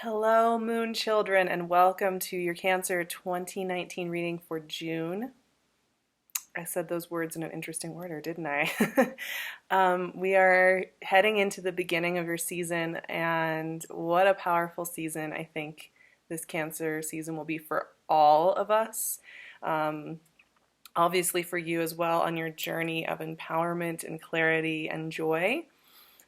Hello, Moon Children, and welcome to your Cancer 2019 reading for June. I said those words in an interesting order, didn't I? We are heading into the beginning of your season, and what a powerful season I think this Cancer season will be for all of us. Obviously for you as well on your journey of empowerment and clarity and joy.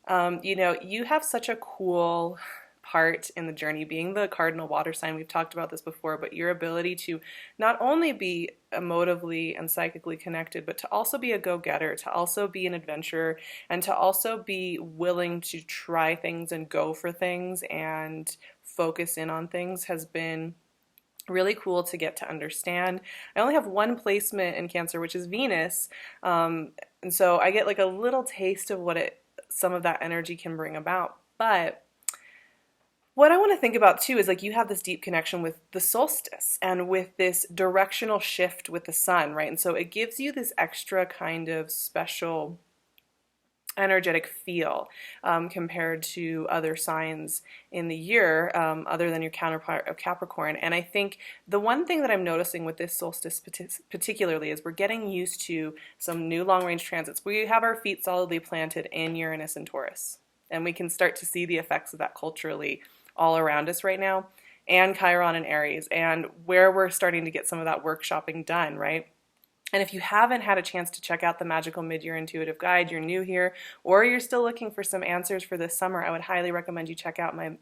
You have such a cool part in the journey, being the cardinal water sign. We've talked about this before, but your ability to not only be emotively and psychically connected, but to also be a go-getter, to also be an adventurer, and to also be willing to try things and go for things and focus in on things has been really cool to get to understand. I only have one placement in Cancer, which is Venus, and so I get like a little taste of what some of that energy can bring about. But what I want to think about too is like you have this deep connection with the solstice and with this directional shift with the sun, right? And so it gives you this extra kind of special energetic feel compared to other signs in the year other than your counterpart of Capricorn. And I think the one thing that I'm noticing with this solstice particularly is we're getting used to some new long-range transits. We have our feet solidly planted in Uranus and Taurus, and we can start to see the effects of that culturally all around us right now, and Chiron and Aries, and where we're starting to get some of that workshopping done, right? And if you haven't had a chance to check out the Magical Mid-Year Intuitive Guide, you're new here, or you're still looking for some answers for this summer, I would highly recommend you check out my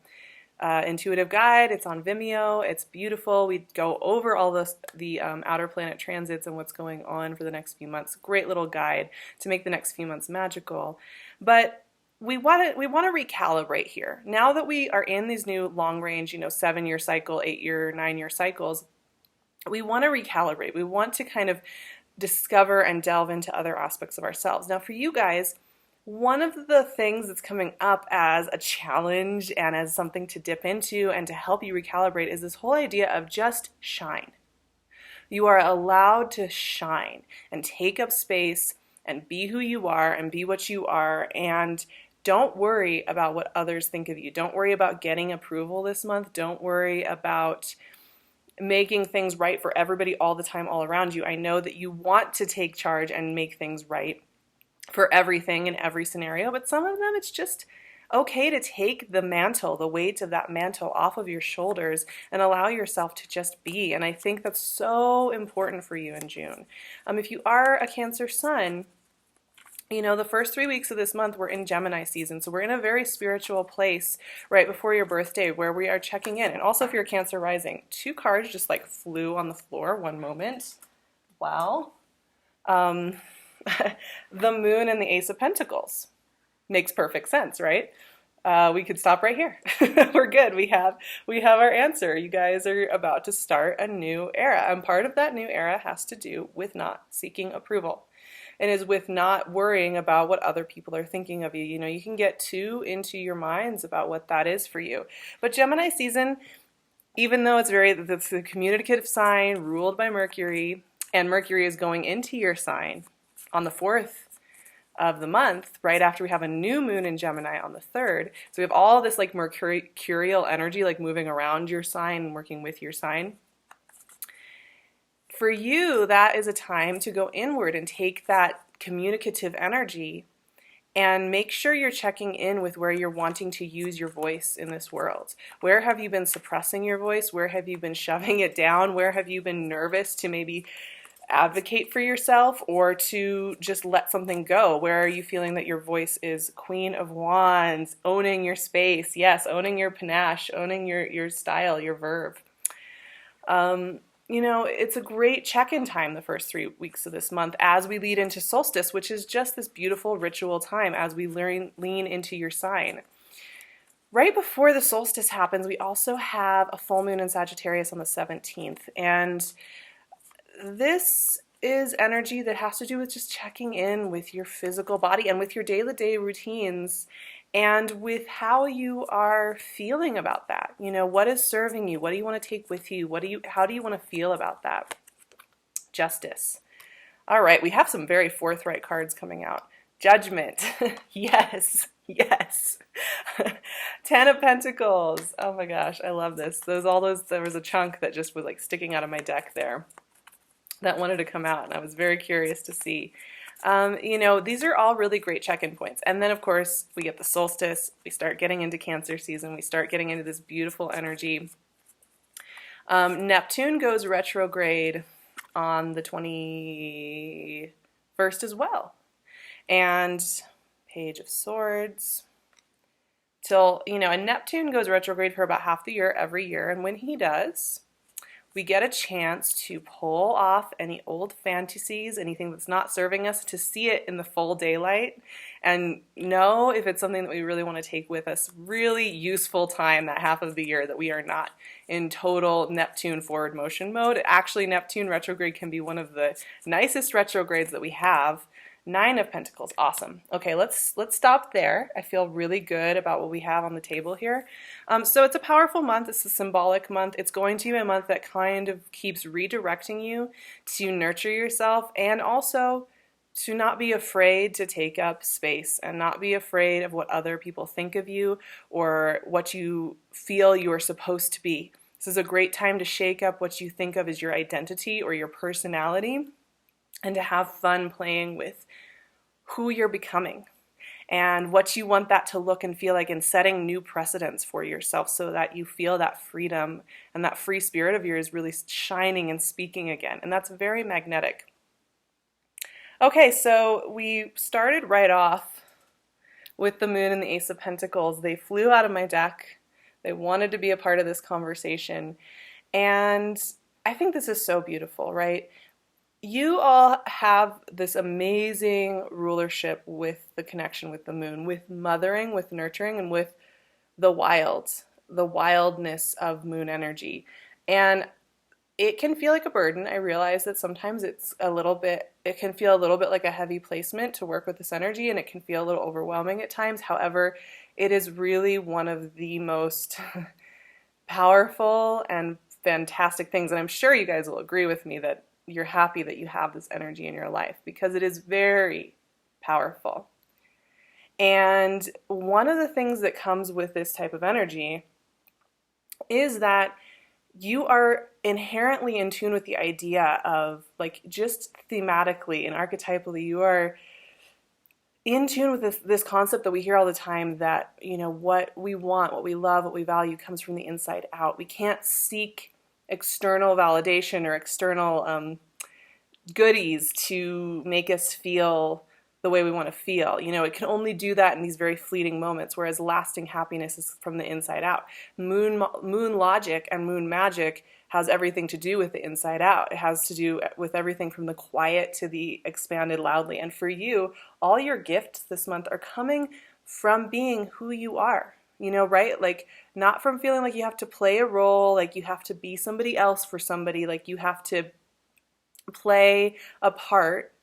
intuitive guide. It's on Vimeo. It's beautiful. We go over all the outer planet transits and what's going on for the next few months. Great little guide to make the next few months magical. But we want to recalibrate here. Now that we are in these new long range, 7-year cycle, 8-year, 9-year cycles, we want to recalibrate. We want to kind of discover and delve into other aspects of ourselves. Now for you guys, one of the things that's coming up as a challenge and as something to dip into and to help you recalibrate is this whole idea of just shine. You are allowed to shine and take up space and be who you are and be what you are, and don't worry about what others think of you. Don't worry about getting approval this month. Don't worry about making things right for everybody all the time, all around you. I know that you want to take charge and make things right for everything in every scenario, but some of them it's just okay to take the mantle, the weight of that mantle off of your shoulders and allow yourself to just be. And I think that's so important for you in June. If you are a Cancer sun, the first 3 weeks of this month we're in Gemini season, so we're in a very spiritual place right before your birthday where we are checking in. And also if you're a Cancer rising, 2 cards just like flew on the floor one moment. Wow. The Moon and the Ace of Pentacles. Makes perfect sense, right? We could stop right here. We're good. We have our answer. You guys are about to start a new era, and part of that new era has to do with not seeking approval. And is with not worrying about what other people are thinking of you. You can get too into your minds about what that is for you. But Gemini season, even though it's a communicative sign ruled by Mercury, and Mercury is going into your sign on the 4th of the month, right after we have a new moon in Gemini on the 3rd. So we have all this like mercurial energy like moving around your sign and working with your sign. For you, that is a time to go inward and take that communicative energy and make sure you're checking in with where you're wanting to use your voice in this world. Where have you been suppressing your voice? Where have you been shoving it down? Where have you been nervous to maybe advocate for yourself or to just let something go? Where are you feeling that your voice is Queen of Wands, owning your space? Yes, owning your panache, owning your style, your verve. It's a great check-in time the first 3 weeks of this month as we lead into solstice, which is just this beautiful ritual time as we lean into your sign. Right before the solstice happens, we also have a full moon in Sagittarius on the 17th, and this is energy that has to do with just checking in with your physical body and with your day-to-day routines and with how you are feeling about that. What is serving you? What do you want to take with you? How do you want to feel about that? Justice. All right, we have some very forthright cards coming out. Judgment. Yes. Ten of Pentacles. Oh my gosh, I love this. There was a chunk that just was like sticking out of my deck there that wanted to come out, and I was very curious to see. You know, these are all really great check-in points. And then, of course, we get the solstice. We start getting into Cancer season. We start getting into this beautiful energy. Neptune goes retrograde on the 21st as well. And Page of Swords. And Neptune goes retrograde for about half the year every year. And when he does, we get a chance to pull off any old fantasies, anything that's not serving us, to see it in the full daylight and know if it's something that we really want to take with us. Really useful time, that half of the year that we are not in total Neptune forward motion mode. Actually, Neptune retrograde can be one of the nicest retrogrades that we have. Nine of Pentacles, awesome. Okay, let's stop there. I feel really good about what we have on the table here. So it's a powerful month. It's a symbolic month. It's going to be a month that kind of keeps redirecting you to nurture yourself, and also to not be afraid to take up space and not be afraid of what other people think of you or what you feel you are supposed to be. This is a great time to shake up what you think of as your identity or your personality, and to have fun playing with who you're becoming and what you want that to look and feel like, and setting new precedents for yourself so that you feel that freedom and that free spirit of yours really shining and speaking again. And that's very magnetic. Okay, so we started right off with the Moon and the Ace of Pentacles. They flew out of my deck. They wanted to be a part of this conversation. And I think this is so beautiful, right? You all have this amazing rulership with the connection with the moon, with mothering, with nurturing, and with the wildness of moon energy. And it can feel like a burden. I realize that sometimes it can feel a little bit like a heavy placement to work with this energy, and it can feel a little overwhelming at times. However, it is really one of the most powerful and fantastic things. And I'm sure you guys will agree with me that you're happy that you have this energy in your life, because it is very powerful. And one of the things that comes with this type of energy is that you are inherently in tune with the idea of, like, just thematically and archetypally, you are in tune with this concept that we hear all the time, that, you know, what we want, what we love, what we value comes from the inside out. We can't seek external validation or external goodies to make us feel the way we want to feel. You know, it can only do that in these very fleeting moments, whereas lasting happiness is from the inside out. Moon logic and moon magic has everything to do with the inside out. It has to do with everything from the quiet to the expanded loudly. And for you, all your gifts this month are coming from being who you are. You know, right? Like, not from feeling like you have to play a role, like you have to be somebody else for somebody, like you have to play a part.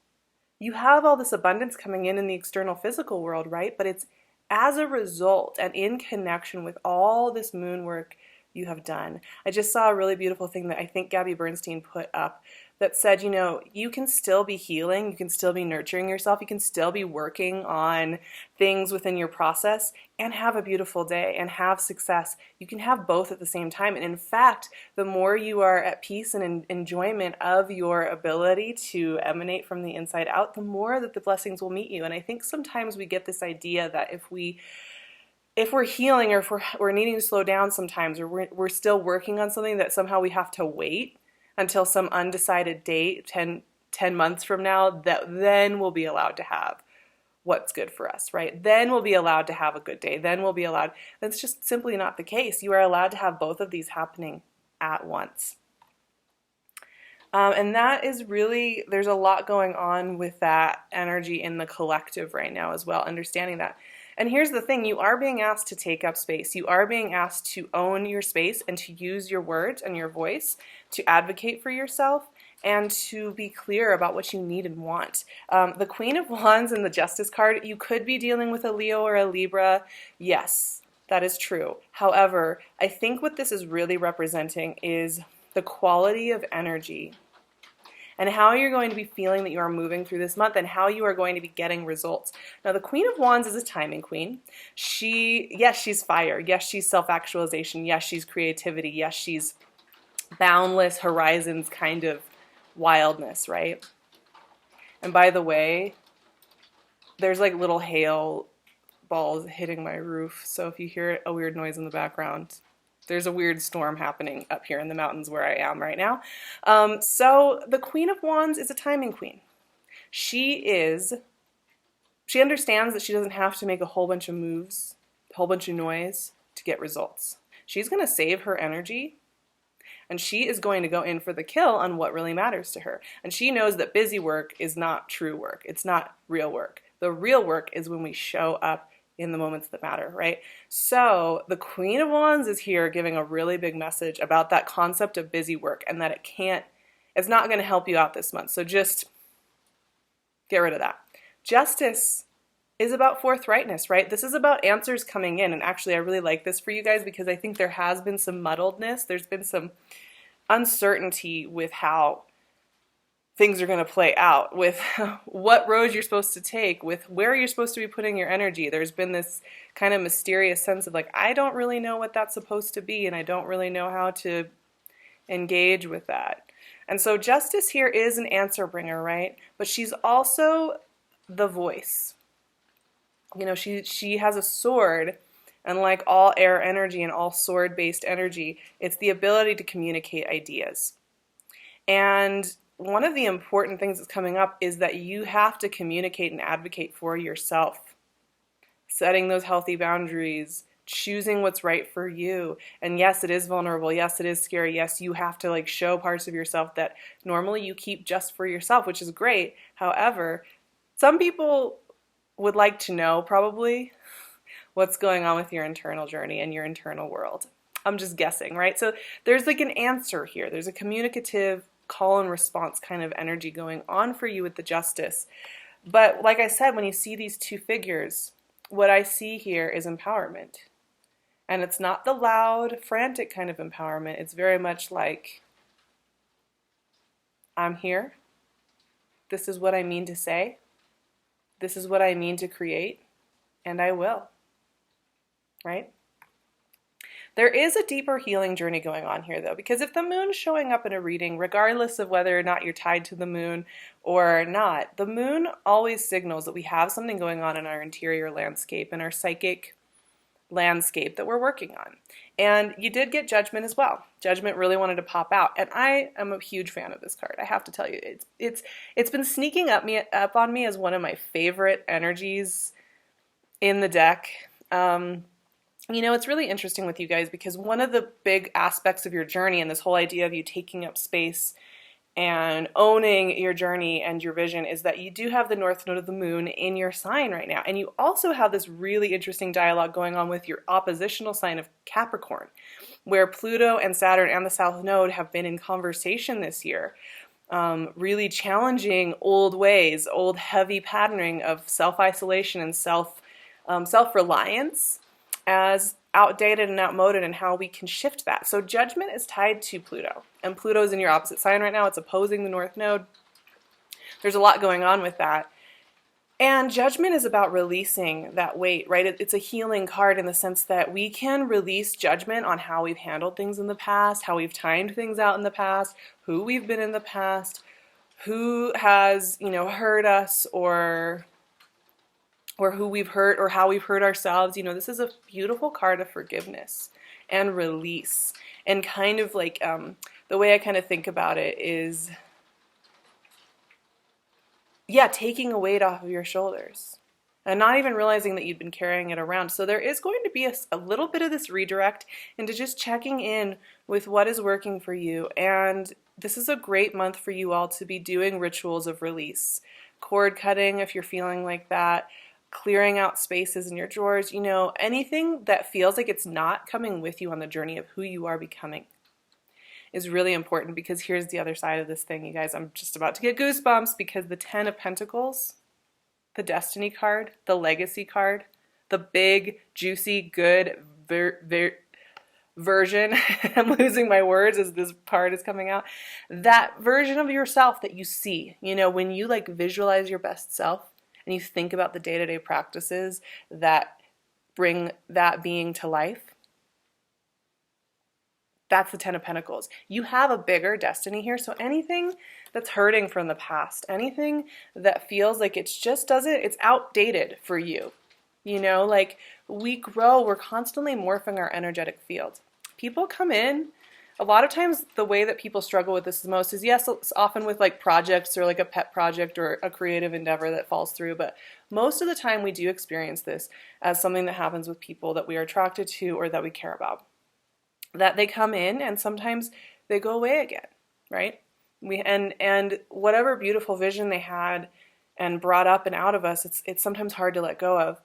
You have all this abundance coming in the external physical world, right? But it's as a result and in connection with all this moon work you have done. I just saw a really beautiful thing that I think Gabby Bernstein put up that said, you know, you can still be healing, you can still be nurturing yourself, you can still be working on things within your process and have a beautiful day and have success. You can have both at the same time. And in fact, the more you are at peace and in enjoyment of your ability to emanate from the inside out, the more that the blessings will meet you. And I think sometimes we get this idea that if we're healing, or if we're needing to slow down sometimes, or we're still working on something, that somehow we have to wait until some undecided date, 10 months from now, that then we'll be allowed to have what's good for us, right? Then we'll be allowed to have a good day. Then we'll be allowed. That's just simply not the case. You are allowed to have both of these happening at once. And that is really, there's a lot going on with that energy in the collective right now as well, understanding that. And here's the thing, you are being asked to take up space. You are being asked to own your space and to use your words and your voice to advocate for yourself and to be clear about what you need and want. The Queen of Wands and the Justice card, you could be dealing with a Leo or a Libra. Yes, that is true. However, I think what this is really representing is the quality of energy and how you're going to be feeling that you are moving through this month and how you are going to be getting results. Now, the Queen of Wands is a timing queen. Yes, she's fire. Yes, she's self-actualization. Yes, she's creativity. Yes, she's boundless horizons kind of wildness, right? And by the way, there's like little hail balls hitting my roof, so if you hear a weird noise in the background, there's a weird storm happening up here in the mountains where I am right now. So the Queen of Wands is a timing queen. She understands that she doesn't have to make a whole bunch of moves, a whole bunch of noise to get results. She's going to save her energy, and she is going to go in for the kill on what really matters to her. And she knows that busy work is not true work. It's not real work. The real work is when we show up in the moments that matter, right? So the Queen of Wands is here giving a really big message about that concept of busy work, and that it's not going to help you out this month. So just get rid of that. Justice is about forthrightness, right? This is about answers coming in. And actually, I really like this for you guys because I think there has been some muddledness. There's been some uncertainty with how things are going to play out, with what road you're supposed to take, with where you're supposed to be putting your energy. There's been this kind of mysterious sense of like, I don't really know what that's supposed to be, and I don't really know how to engage with that. And so Justice here is an answer bringer, right? But she's also the voice. You know, she has a sword, and like all air energy and all sword-based energy, it's the ability to communicate ideas. And one of the important things that's coming up is that you have to communicate and advocate for yourself. Setting those healthy boundaries, choosing what's right for you. And yes, it is vulnerable. Yes, it is scary. Yes, you have to like show parts of yourself that normally you keep just for yourself, which is great. However, some people would like to know probably what's going on with your internal journey and your internal world. I'm just guessing, right? So there's like an answer here. There's a communicative call and response kind of energy going on for you with the Justice. But like I said, when you see these two figures, what I see here is empowerment. And it's not the loud, frantic kind of empowerment. It's very much like, I'm here. This is what I mean to say. This is what I mean to create. And I will. Right? There is a deeper healing journey going on here, though, because if the moon's showing up in a reading, regardless of whether or not you're tied to the moon or not, the moon always signals that we have something going on in our interior landscape and our psychic landscape that we're working on. And you did get Judgment as well. Judgment really wanted to pop out, and I am a huge fan of this card. I have to tell you, it's been sneaking up on me as one of my favorite energies in the deck. You know, it's really interesting with you guys because one of the big aspects of your journey and this whole idea of you taking up space and owning your journey and your vision is that you do have the North Node of the Moon in your sign right now. And you also have this really interesting dialogue going on with your oppositional sign of Capricorn, where Pluto and Saturn and the South Node have been in conversation this year, really challenging old ways, old heavy patterning of self-isolation and self-reliance as outdated and outmoded, and how we can shift that. So Judgment is tied to Pluto, and Pluto is in your opposite sign right now. It's opposing the North Node. There's a lot going on with that. And Judgment is about releasing that weight, right? It's a healing card in the sense that we can release judgment on how we've handled things in the past, how we've timed things out in the past, who we've been in the past, who has, hurt us, or who we've hurt, or how we've hurt ourselves. This is a beautiful card of forgiveness and release. And kind of like, the way I kind of think about it is, taking a weight off of your shoulders and not even realizing that you've been carrying it around. So there is going to be a little bit of this redirect into just checking in with what is working for you. And this is a great month for you all to be doing rituals of release. Cord cutting if you're feeling like that. Clearing out spaces in your drawers, anything that feels like it's not coming with you on the journey of who you are becoming is really important, because here's the other side of this thing, you guys. I'm just about to get goosebumps because the 10 of Pentacles, the Destiny card, the Legacy card, the big, juicy, good, version, I'm losing my words as this part is coming out, that version of yourself that you see, when you like visualize your best self and you think about the day-to-day practices that bring that being to life, that's the Ten of Pentacles. You have a bigger destiny here. So anything that's hurting from the past, anything that feels like it's outdated for you. Like we grow, we're constantly morphing our energetic field. People come in, a lot of times the way that people struggle with this the most is, yes, it's often with like projects or like a pet project or a creative endeavor that falls through. But most of the time we do experience this as something that happens with people that we are attracted to or that we care about. That they come in and sometimes they go away again, right? And whatever beautiful vision they had and brought up and out of us, it's sometimes hard to let go of.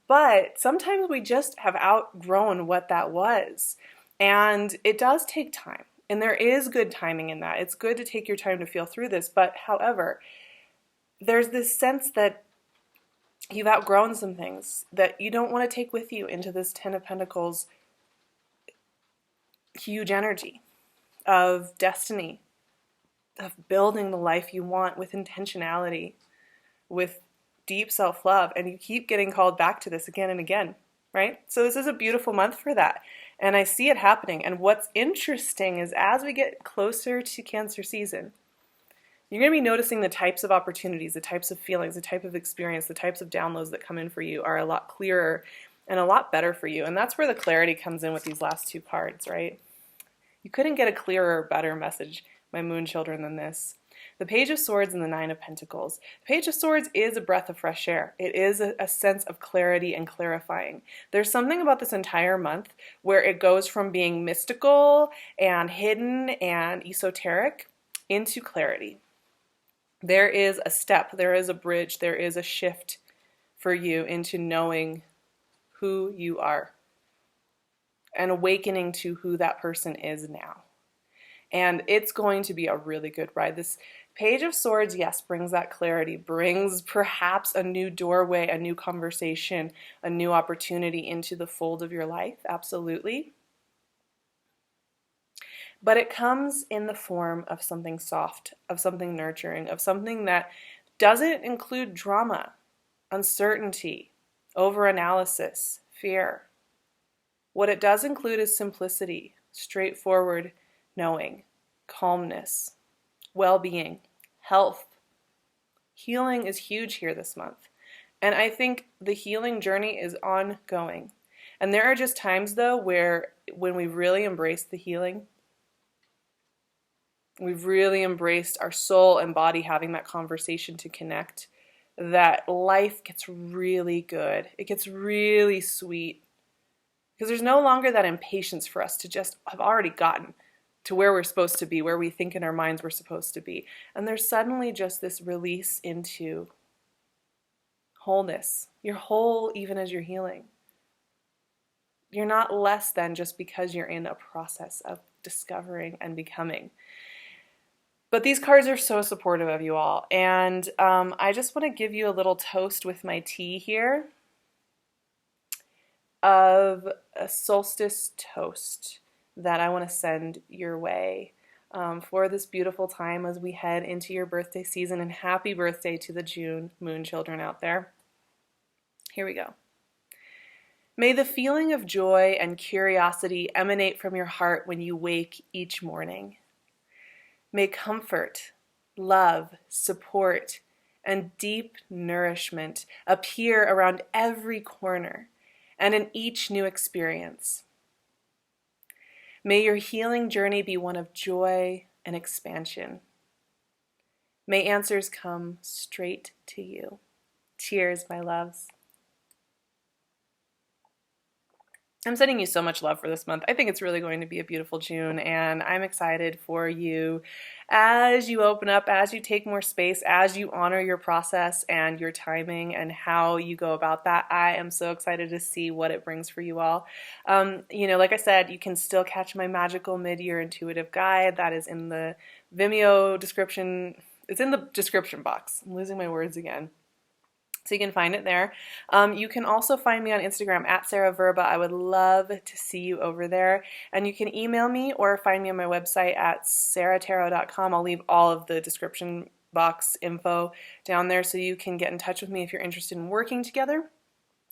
But sometimes we just have outgrown what that was. And it does take time. And there is good timing in that. It's good to take your time to feel through this. But however, there's this sense that you've outgrown some things that you don't want to take with you into this Ten of Pentacles huge energy of destiny, of building the life you want with intentionality, with deep self-love, and you keep getting called back to this again and again, right? So this is a beautiful month for that, and I see it happening. And what's interesting is as we get closer to Cancer season, you're going to be noticing the types of opportunities, the types of feelings, the type of experience, the types of downloads that come in for you are a lot clearer and a lot better for you. And that's where the clarity comes in with these last two cards, right? You couldn't get a clearer, better message, my moon children, than this. The Page of Swords and the Nine of Pentacles. The Page of Swords is a breath of fresh air. It is a sense of clarity and clarifying. There's something about this entire month where it goes from being mystical and hidden and esoteric into clarity. There is a step, there is a bridge, there is a shift for you into knowing who you are and awakening to who that person is now. And it's going to be a really good ride. This Page of Swords, yes, brings that clarity, brings perhaps a new doorway, a new conversation, a new opportunity into the fold of your life, absolutely. But it comes in the form of something soft, of something nurturing, of something that doesn't include drama, uncertainty, overanalysis, fear. What it does include is simplicity, straightforward knowing, calmness, well-being, health. Healing is huge here this month. And I think the healing journey is ongoing. And there are just times, though, where when we really embrace the healing, we've really embraced our soul and body having that conversation to connect, that life gets really good. It gets really sweet. Because there's no longer that impatience for us to just have already gotten to where we're supposed to be, where we think in our minds we're supposed to be. And there's suddenly just this release into wholeness. You're whole even as you're healing. You're not less than just because you're in a process of discovering and becoming. But these cards are so supportive of you all. And I just want to give you a little toast with my tea here of a solstice toast that I want to send your way for this beautiful time as we head into your birthday season. And happy birthday to the June moon children out there. Here we go. May the feeling of joy and curiosity emanate from your heart when you wake each morning. May comfort, love, support, and deep nourishment appear around every corner and in each new experience. May your healing journey be one of joy and expansion. May answers come straight to you. Cheers, my loves. I'm sending you so much love for this month. I think it's really going to be a beautiful June, and I'm excited for you as you open up, as you take more space, as you honor your process and your timing and how you go about that. I am so excited to see what it brings for you all. Like I said, you can still catch my magical mid-year intuitive guide. That is in the Vimeo description. It's in the description box. I'm losing my words again. So you can find it there. You can also find me on Instagram at Sarah Verba. I would love to see you over there. And you can email me or find me on my website at SARAHTAROT.com. I'll leave all of the description box info down there so you can get in touch with me if you're interested in working together,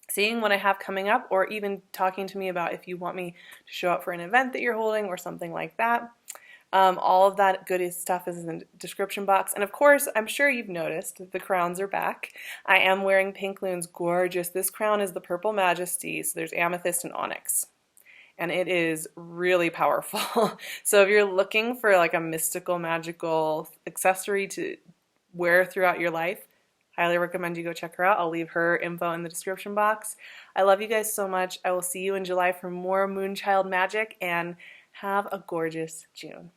seeing what I have coming up, or even talking to me about if you want me to show up for an event that you're holding or something like that. All of that good stuff is in the description box. And of course, I'm sure you've noticed the crowns are back. I am wearing PinkLune's gorgeous. This crown is the Purple Majesty, so there's amethyst and onyx. And it is really powerful. So if you're looking for like a mystical, magical accessory to wear throughout your life, highly recommend you go check her out. I'll leave her info in the description box. I love you guys so much. I will see you in July for more Moonchild magic, and have a gorgeous June.